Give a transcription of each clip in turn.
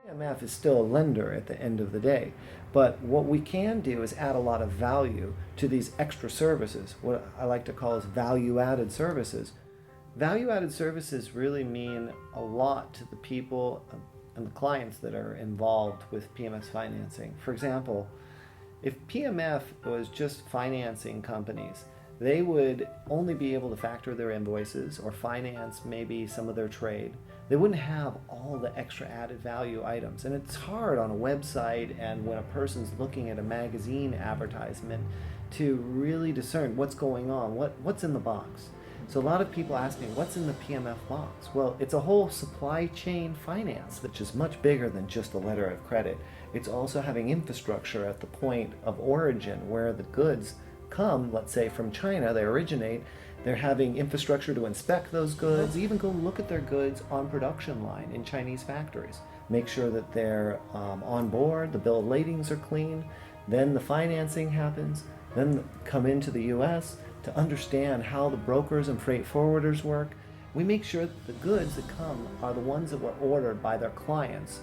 PMF is still a lender at the end of the day, but what we can do is add a lot of value to these extra services, what I like to call as value-added services. Value-added services really mean a lot to the people and the clients that are involved with PMS financing. For example, if PMF was just financing companies, they would only be able to factor their invoices or finance maybe some of their trade. They wouldn't have all the extra added value items. And it's hard on a website and when a person's looking at a magazine advertisement to really discern what's going on, what's in the box. So a lot of people ask me, what's in the PMF box? Well, it's a whole supply chain finance, which is much bigger than just a letter of credit. It's also having infrastructure at the point of origin where the goods come, let's say from China, they originate. They're having infrastructure to inspect those goods, even go look at their goods on production line in Chinese factories. Make sure that they're on board, the bill of ladings are clean, then the financing happens, then come into the US to understand how the brokers and freight forwarders work. We make sure that the goods that come are the ones that were ordered by their clients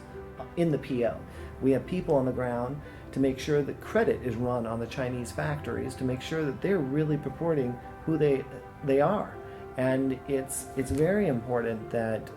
in the PO. We have people on the ground to make sure that credit is run on the Chinese factories to make sure that they're really purporting who they are. And it's very important that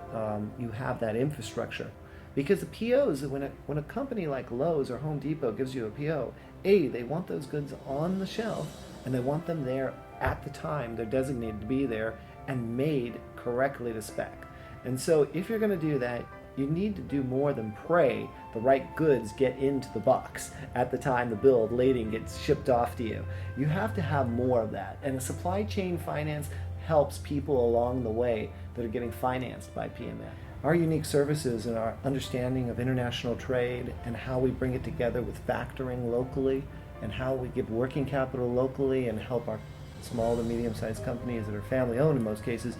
you have that infrastructure. Because the POs, when a company like Lowe's or Home Depot gives you a PO, they want those goods on the shelf and they want them there at the time they're designated to be there and made correctly to spec. And so if you're going to do that, you need to do more than pray the right goods get into the box at the time the bill of lading gets shipped off to you. You have to have more of that. And a supply chain finance helps people along the way that are getting financed by PMF. Our unique services and our understanding of international trade and how we bring it together with factoring locally and how we give working capital locally and help our small to medium-sized companies that are family-owned in most cases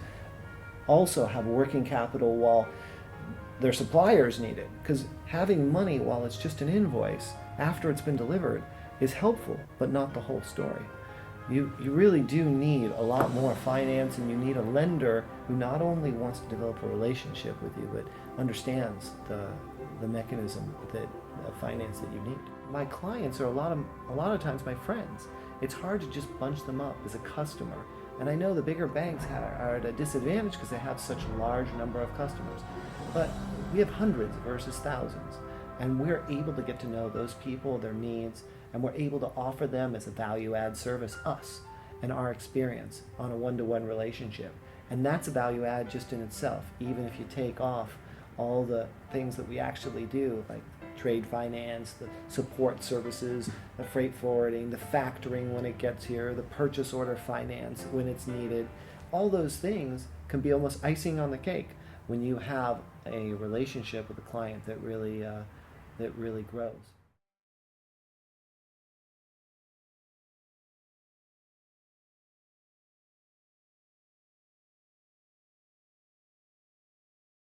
also have working capital while their suppliers need it. Because having money while it's just an invoice after it's been delivered is helpful, but not the whole story. You really do need a lot more finance, and you need a lender who not only wants to develop a relationship with you, but understands the mechanism of finance that you need. My clients are a lot of times my friends. It's hard to just bunch them up as a customer. And I know the bigger banks are at a disadvantage because they have such a large number of customers. But we have hundreds versus thousands. And we're able to get to know those people, their needs, and we're able to offer them as a value-add service, us, and our experience on a one-to-one relationship. And that's a value add just in itself, even if you take off all the things that we actually do, like trade finance, the support services, the freight forwarding, the factoring when it gets here, the purchase order finance when it's needed. All those things can be almost icing on the cake when you have a relationship with a client that really grows.